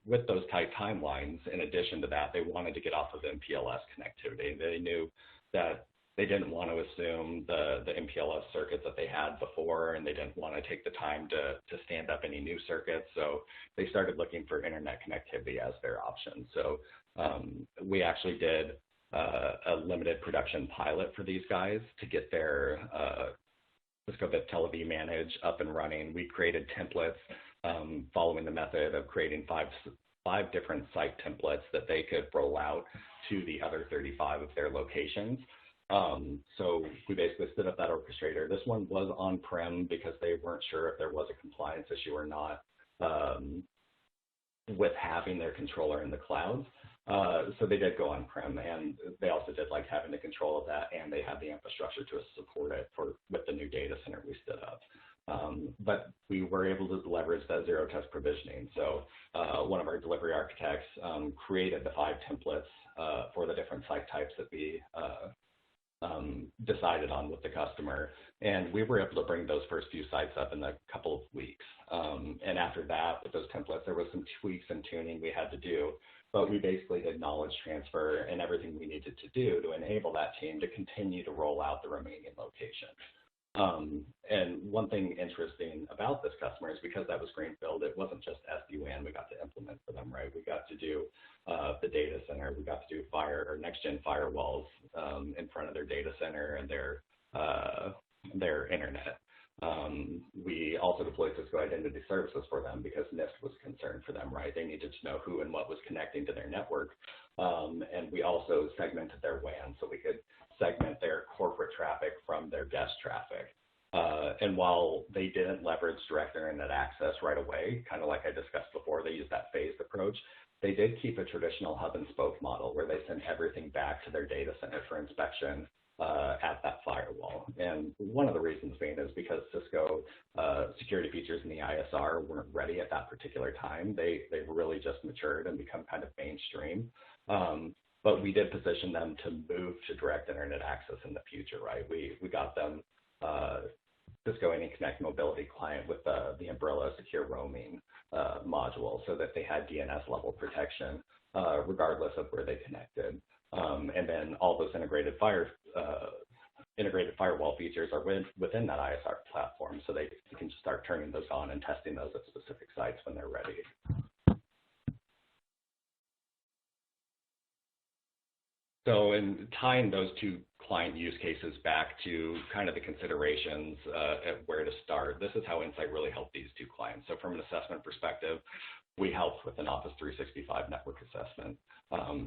with those tight timelines, in addition to that, they wanted to get off of MPLS connectivity. They knew that they didn't want to assume the MPLS circuits that they had before, and they didn't want to take the time to stand up any new circuits. So they started looking for internet connectivity as their option. So we actually did a limited production pilot for these guys to get their Cisco Tel Aviv Manage up and running. We created templates following the method of creating five different site templates that they could roll out to the other 35 of their locations. So we basically stood up that orchestrator. This one was on-prem because they weren't sure if there was a compliance issue or not with having their controller in the cloud. So they did go on-prem, and they also did like having the control of that, and they had the infrastructure to support it with the new data center we stood up. But we were able to leverage that zero-test provisioning. So one of our delivery architects created the 5 templates for the different site types that we decided on with the customer. And we were able to bring those first few sites up in a couple of weeks. And after that, with those templates, there was some tweaks and tuning we had to do, but we basically did knowledge transfer and everything we needed to do to enable that team to continue to roll out the remaining locations. And one thing interesting about this customer is because that was greenfield, it wasn't just SD-WAN we got to implement for them, right? We got to do the data center, we got to do next-gen firewalls in front of their data center and their internet. We also deployed Cisco Identity Services for them because NIST was concerned for them, right? They needed to know who and what was connecting to their network. And we also segmented their WAN so we could segment their corporate traffic from their guest traffic. And while they didn't leverage direct internet access right away, kind of like I discussed before, they used that phased approach. They did keep a traditional hub and spoke model where they sent everything back to their data center for inspection at that firewall. And one of the reasons being is because Cisco security features in the ISR weren't ready at that particular time. They've really just matured and become kind of mainstream. But we did position them to move to direct internet access in the future, right? We got them Cisco AnyConnect mobility client with the umbrella secure roaming module so that they had DNS level protection regardless of where they connected. And then all those integrated firewall features are within that ISR platform, so they can just start turning those on and testing those at specific sites when they're ready. So in tying those two client use cases back to kind of the considerations at where to start, this is how Insight really helped these two clients. So from an assessment perspective, we helped with an Office 365 network assessment,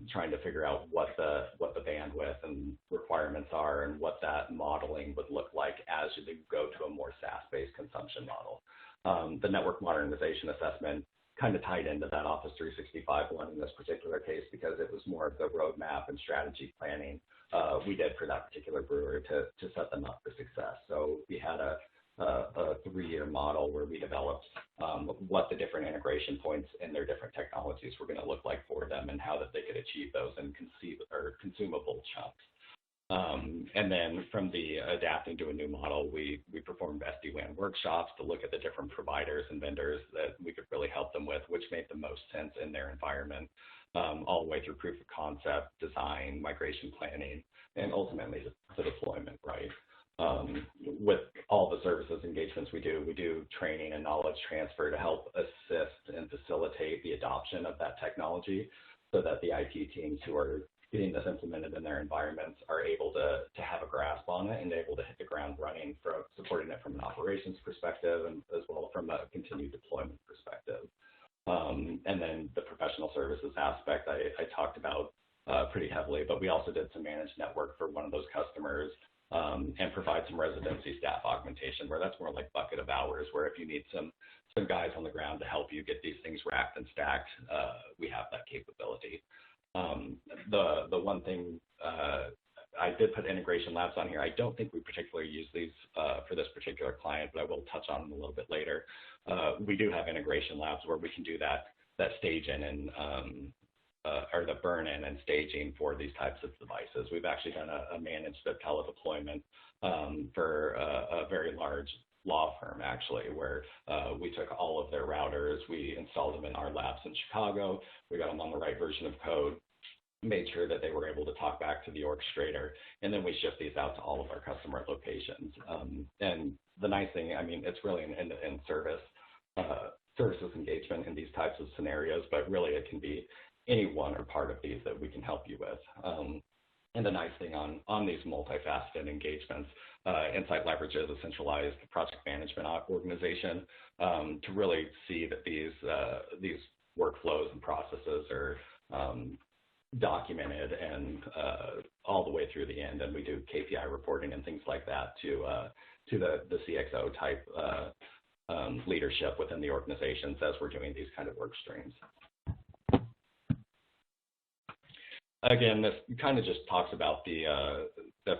trying to figure out what the bandwidth and requirements are and what that modeling would look like as you go to a more SaaS-based consumption model. The network modernization assessment kind of tied into that Office 365 one in this particular case because it was more of the roadmap and strategy planning we did for that particular brewery to set them up for success. So we had a 3-year model where we developed what the different integration points in their different technologies were going to look like for them and how that they could achieve those in consumable chunks. And then from the adapting to a new model, we performed SD-WAN workshops to look at the different providers and vendors that we could really help them with, which made the most sense in their environment, all the way through proof of concept, design, migration planning, and ultimately the deployment, right? With all the services engagements we do training and knowledge transfer to help assist and facilitate the adoption of that technology so that the IT teams who are getting this implemented in their environments are able to have a grasp on it and able to hit the ground running for supporting it from an operations perspective and as well from a continued deployment perspective. And then the professional services aspect I talked about pretty heavily, but we also did some managed network for one of those customers and provide some residency staff augmentation where that's more like bucket of hours, where if you need some guys on the ground to help you get these things racked and stacked, we have that capability. The one thing I did put integration labs on here. I don't think we particularly use these for this particular client, but I will touch on them a little bit later. We do have integration labs where we can do that stage in and or the burn-in and staging for these types of devices. We've actually done a managed teledeployment for a very large law firm, actually, where we took all of their routers, we installed them in our labs in Chicago, we got them on the right version of code, made sure that they were able to talk back to the orchestrator, and then we shipped these out to all of our customer locations. And the nice thing, I mean, it's really an end-to-end services engagement in these types of scenarios, but really it can be any one or part of these that we can help you with. And the nice thing on these multifaceted engagements, Insight leverages a centralized project management organization to really see that these workflows and processes are documented and all the way through the end. And we do KPI reporting and things like that to the CXO type leadership within the organizations as we're doing these kind of work streams. Again, this kind of just talks about the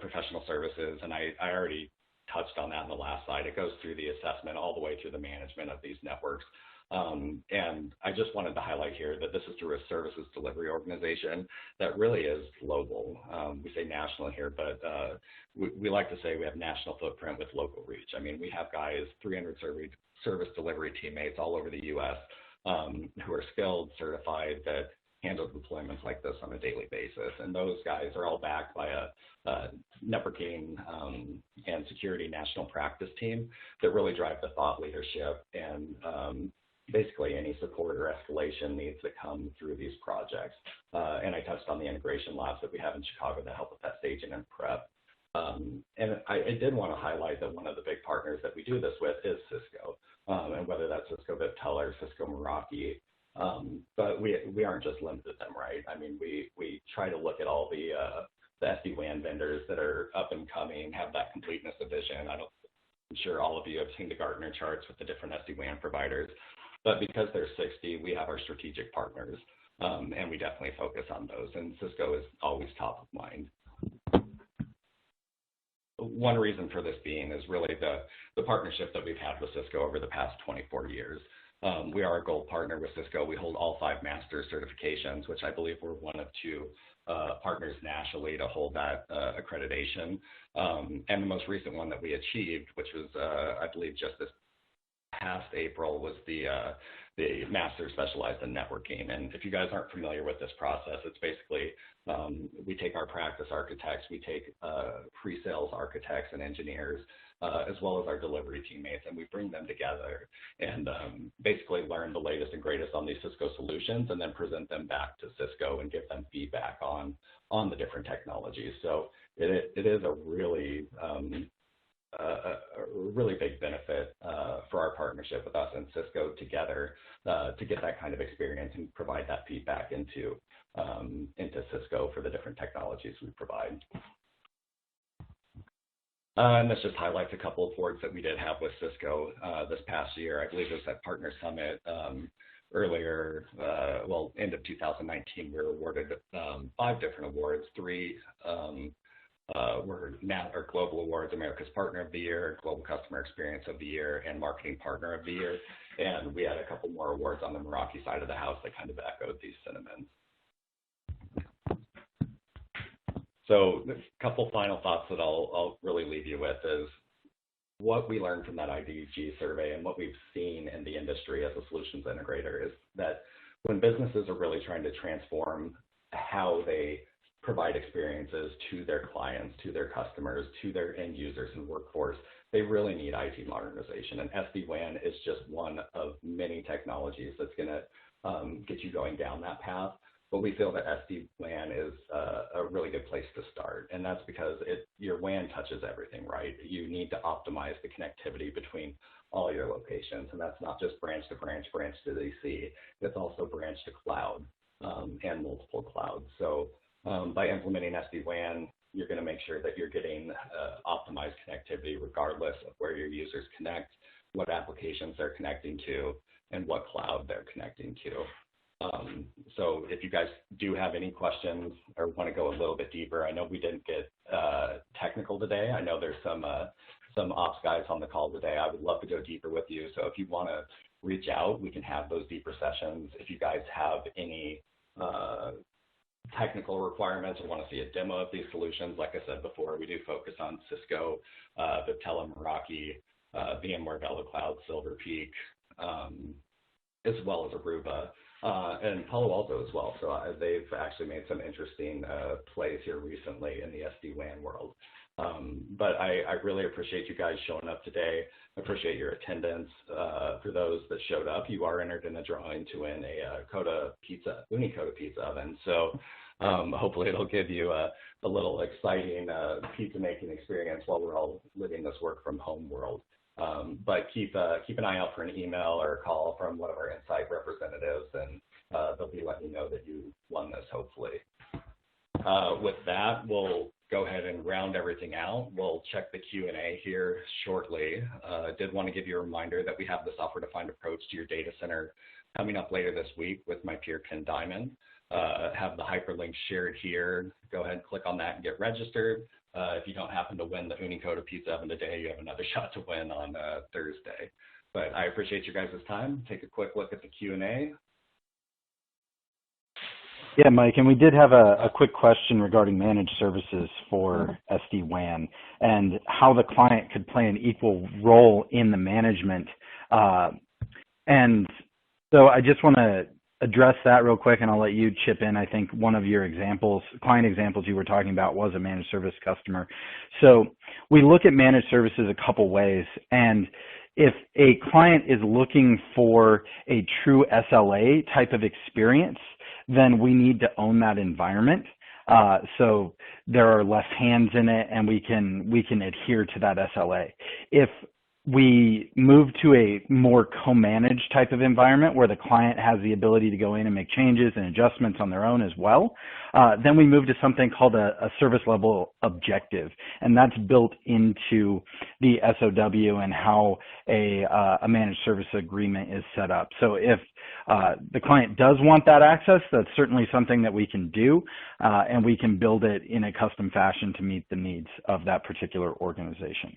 professional services, and I already touched on that in the last slide. It goes through the assessment all the way through the management of these networks. And I just wanted to highlight here that this is through a services delivery organization that really is global. We say national here, but we like to say we have national footprint with local reach. I mean, we have guys, 300 service delivery teammates all over the U.S. Who are skilled, certified, that handle deployments like this on a daily basis. And those guys are all backed by a networking and security national practice team that really drive the thought leadership and basically any support or escalation needs that come through these projects. And I touched on the integration labs that we have in Chicago that help with that staging and prep. And I did want to highlight that one of the big partners that we do this with is Cisco, and whether that's Cisco Viptel or Cisco Meraki. But we aren't just limited to them, right? I mean, we try to look at all the SD-WAN vendors that are up and coming, have that completeness of vision. I'm sure all of you have seen the Gartner charts with the different SD-WAN providers, but because there's 60, we have our strategic partners, and we definitely focus on those, and Cisco is always top of mind. One reason for this being is really the partnership that we've had with Cisco over the past 24 years. We are a gold partner with Cisco. We hold all 5 master certifications, which I believe we're one of 2 partners nationally to hold that accreditation. And the most recent one that we achieved, which was, I believe, just this past April, was the master specialized in networking. And if you guys aren't familiar with this process, it's basically we take our practice architects, we take pre-sales architects and engineers, as well as our delivery teammates, and we bring them together and basically learn the latest and greatest on these Cisco solutions and then present them back to Cisco and give them feedback on the different technologies. So it is a really big benefit for our partnership with us and Cisco together to get that kind of experience and provide that feedback into Cisco for the different technologies we provide. And this just highlights a couple of awards that we did have with Cisco this past year. I believe it was at Partner Summit earlier, end of 2019, we were awarded 5 different awards. 3 were global awards: America's Partner of the Year, Global Customer Experience of the Year, and Marketing Partner of the Year. And we had a couple more awards on the Meraki side of the house that kind of echoed these sentiments. So a couple final thoughts that I'll really leave you with is what we learned from that IDG survey and what we've seen in the industry as a solutions integrator is that when businesses are really trying to transform how they provide experiences to their clients, to their customers, to their end users and workforce, they really need IT modernization. And SD-WAN is just one of many technologies that's going to get you going down that path. But we feel that SD-WAN is a really good place to start. And that's because your WAN touches everything, right? You need to optimize the connectivity between all your locations. And that's not just branch to branch, branch to DC. It's also branch to cloud and multiple clouds. So by implementing SD-WAN, you're going to make sure that you're getting optimized connectivity regardless of where your users connect, what applications they're connecting to, and what cloud they're connecting to. So if you guys do have any questions or want to go a little bit deeper, I know we didn't get technical today. I know there's some ops guys on the call today. I would love to go deeper with you. So if you want to reach out, we can have those deeper sessions. If you guys have any technical requirements or want to see a demo of these solutions, like I said before, we do focus on Cisco, Viptel, Meraki, VMware, VeloCloud, Silver Peak, as well as Aruba. And Palo Alto as well. So they've actually made some interesting plays here recently in the SD-WAN world. But I really appreciate you guys showing up today. I appreciate your attendance. For those that showed up, you are entered in a drawing to win a Uni Coda pizza oven. So hopefully it'll give you a little exciting pizza making experience while we're all living this work from home world. But keep an eye out for an email or a call from one of our Insight representatives, and they'll be letting you know that you won this, hopefully. With that, we'll go ahead and round everything out. We'll check the Q&A here shortly. I did want to give you a reminder that we have the software-defined approach to your data center coming up later this week with my peer, Ken Diamond. Have the hyperlink shared here. Go ahead and click on that and get registered. If you don't happen to win the Uni Coda pizza oven today, you have another shot to win on Thursday. But I appreciate your guys' time. Take a quick look at the Q&A. Yeah, Mike, and we did have a quick question regarding managed services for SD-WAN and how the client could play an equal role in the management. And so I just want to address that real quick, and I'll let you chip in. I think one of your examples, client examples you were talking about, was a managed service customer. So we look at managed services a couple ways, and if a client is looking for a true SLA type of experience, then we need to own that environment. So there are less hands in it, and we can adhere to that SLA. If we move to a more co-managed type of environment where the client has the ability to go in and make changes and adjustments on their own as well, then we move to something called a service level objective, and that's built into the SOW and how a managed service agreement is set up. So if the client does want that access, that's certainly something that we can do, and we can build it in a custom fashion to meet the needs of that particular organization.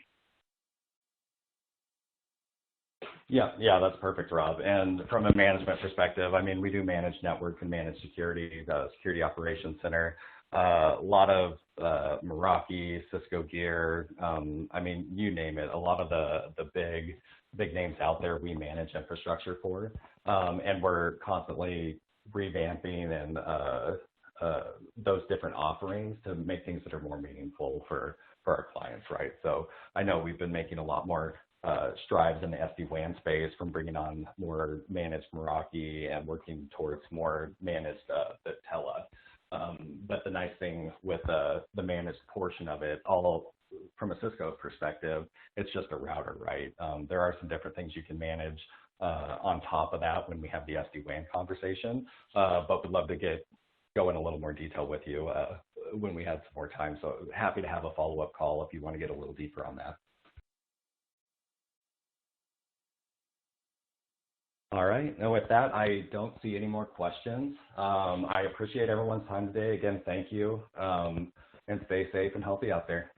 Yeah, that's perfect, Rob. And from a management perspective, I mean, we do manage network and manage security, the Security Operations Center, a lot of Meraki, Cisco gear, I mean, you name it, a lot of the big names out there we manage infrastructure for, and we're constantly revamping and those different offerings to make things that are more meaningful for our clients, right? So I know we've been making a lot more strides in the SD-WAN space, from bringing on more managed Meraki and working towards more managed the Tela. But the nice thing with the managed portion of it, all from a Cisco perspective, it's just a router, right? There are some different things you can manage on top of that when we have the SD-WAN conversation, but we'd love to go in a little more detail with you when we have some more time. So happy to have a follow-up call if you want to get a little deeper on that. All right. And with that, I don't see any more questions. I appreciate everyone's time today. Again, thank you. And stay safe and healthy out there.